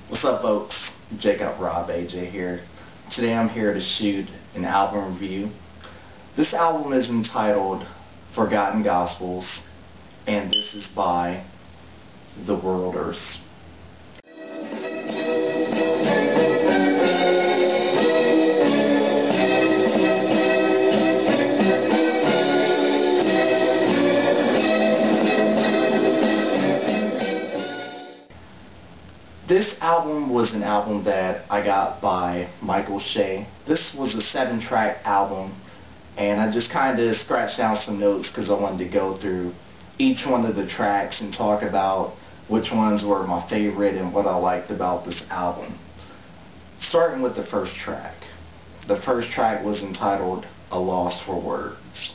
What's up, folks? Jacob Rob AJ here. Today I'm here to shoot an album review. This album is entitled Forgotten Gospels, and this is by The Worlders. This album was an album that I got by Michael Shea. This was a 7-track album, and I just kind of scratched down some notes because I wanted to go through each one of the tracks and talk about which ones were my favorite and what I liked about this album. Starting with the first track. The first track was entitled A Loss for Words.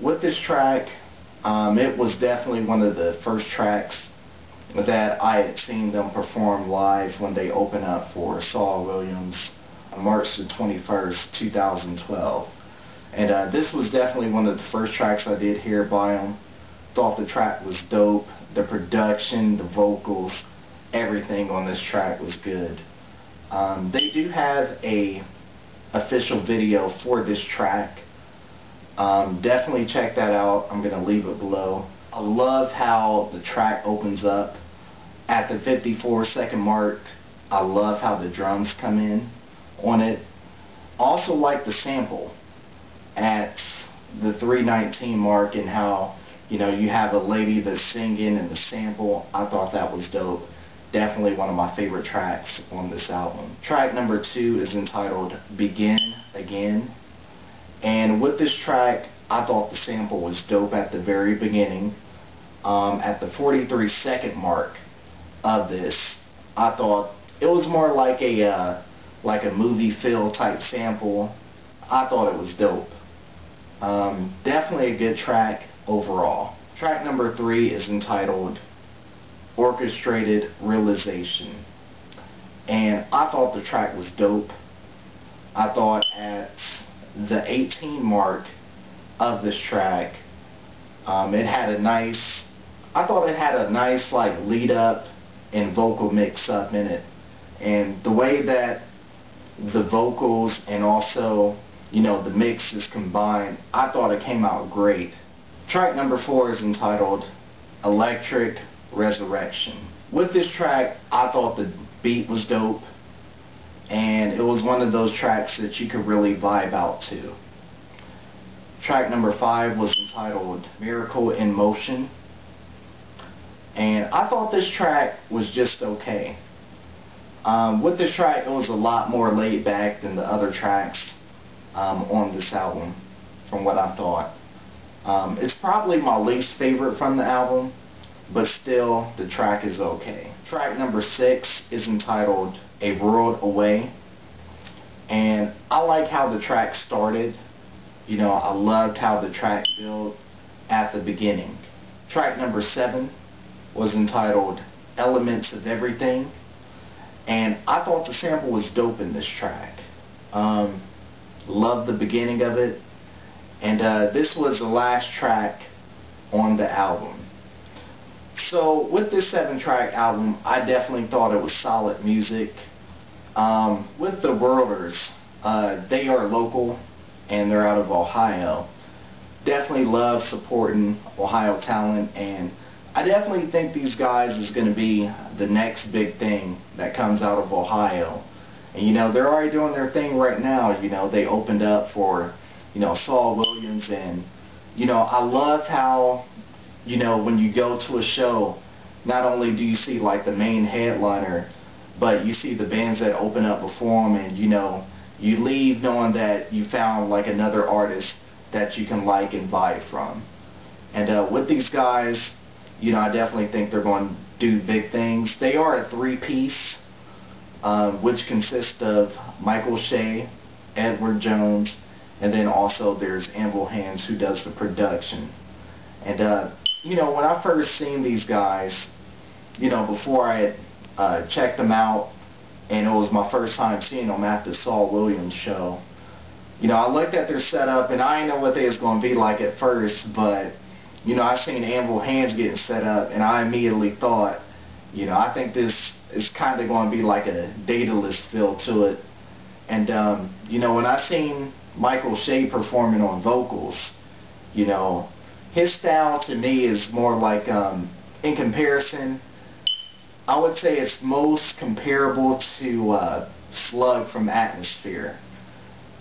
With this track, it was definitely one of the first tracks that I had seen them perform live when they opened up for Saul Williams on March the 21st, 2012. And this was definitely one of the first tracks I did hear by them. Thought the track was dope. The production, the vocals, everything on this track was good. They do have a official video for this track. Definitely check that out. I'm going to leave it below. I love how the track opens up at the 54-second mark. I love how the drums come in on it. Also like the sample at the 3:19 mark and how, you know, you have a lady that's singing and the sample. I thought that was dope. Definitely one of my favorite tracks on this album. Track number 2 is entitled Begin Again. And with this track, I thought the sample was dope at the very beginning. At the 43-second mark of this, I thought it was more like a movie feel type sample. I thought it was dope. Definitely a good track overall. Track number 3 is entitled Orchestrated Realization. And I thought the track was dope. I thought at the 18 mark of this track, it had a nice, I thought it had a nice like lead up and vocal mix up in it, and the way that the vocals and also, you know, the mix is combined, I thought it came out great. Track number 4 is entitled Electric Resurrection. With this track, I thought the beat was dope, and it was one of those tracks that you could really vibe out to. Track number 5 was entitled Miracle in Motion, and I thought this track was just okay. With this track, it was a lot more laid back than the other tracks on this album, from what I thought. It's probably my least favorite from the album, but still, the track is okay. Track number 6 is entitled A World Away, and I like how the track started. You know, I loved how the track built at the beginning. Track number 7 was entitled Elements of Everything, and I thought the sample was dope in this track. Loved the beginning of it, and this was the last track on the album. So with this 7-track album, I definitely thought it was solid music. With the Worlders, they are local and they're out of Ohio. Definitely love supporting Ohio talent, and I definitely think these guys is going to be the next big thing that comes out of Ohio. And you know, they're already doing their thing right now. You know, they opened up for, you know, Saul Williams, and you know, I love how, you know, when you go to a show, not only do you see like the main headliner, but you see the bands that open up before them, and you know, you leave knowing that you found like another artist that you can like and buy from. And with these guys, you know, I definitely think they're going to do big things. They are a 3-piece, which consists of Michael Shea, Edward Jones, and then also there's Amble Hands, who does the production. And you know, when I first seen these guys, you know, before I had checked them out, and it was my first time seeing them at the Saul Williams show, you know, I looked at their setup, and I didn't know what they was going to be like at first, but, you know, I seen Amble Hands getting set up, and I immediately thought, you know, I think this it's kind of going to be like a dataless feel to it. And you know, when I seen Michael Shea performing on vocals, you know, his style to me is more like, in comparison, I would say it's most comparable to Slug from Atmosphere.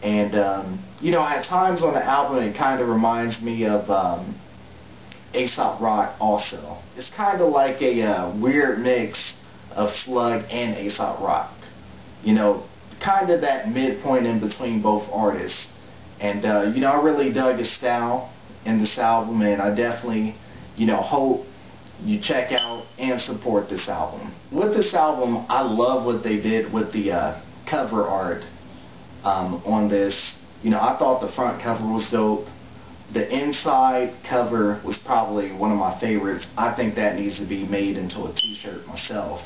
And you know, at times on the album it kind of reminds me of Aesop Rock also. It's kind of like a weird mix of Slug and Aesop Rock. You know, kind of that midpoint in between both artists. And you know, I really dug his style in this album, and I definitely, you know, hope you check out and support this album. With this album, I love what they did with the cover art on this. You know, I thought the front cover was dope. The inside cover was probably one of my favorites. I think that needs to be made into a t-shirt myself.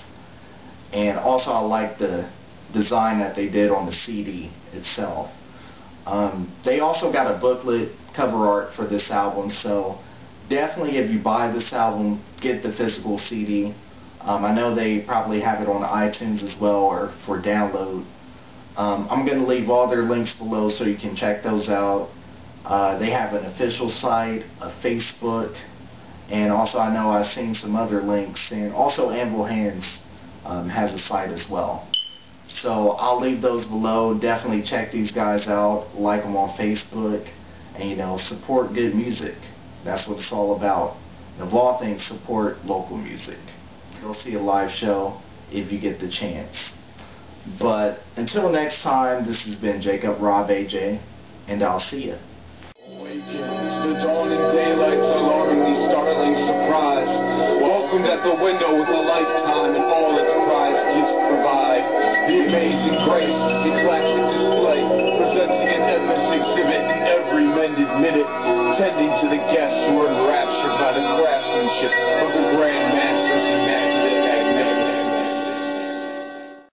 And also I like the design that they did on the CD itself. They also got a booklet cover art for this album, so definitely if you buy this album, get the physical CD. I know they probably have it on iTunes as well, or for download. I'm going to leave all their links below so you can check those out. They have an official site, a Facebook, and also I know I've seen some other links, and also Anvil Hands has a site as well. So I'll leave those below. Definitely check these guys out, like them on Facebook, and you know, support good music. That's what it's all about. And of all things, support local music. Go see a live show if you get the chance. But until next time, this has been Jacob Rob AJ, and I'll see you. Awakens, the dawning daylight's alarmingly startling surprise. Welcomed at the window with a lifetime and all its prized gifts provide. The amazing grace, the classic display, presenting an endless exhibit in every mended minute, tending to the guests who are enraptured by the craftsmanship of the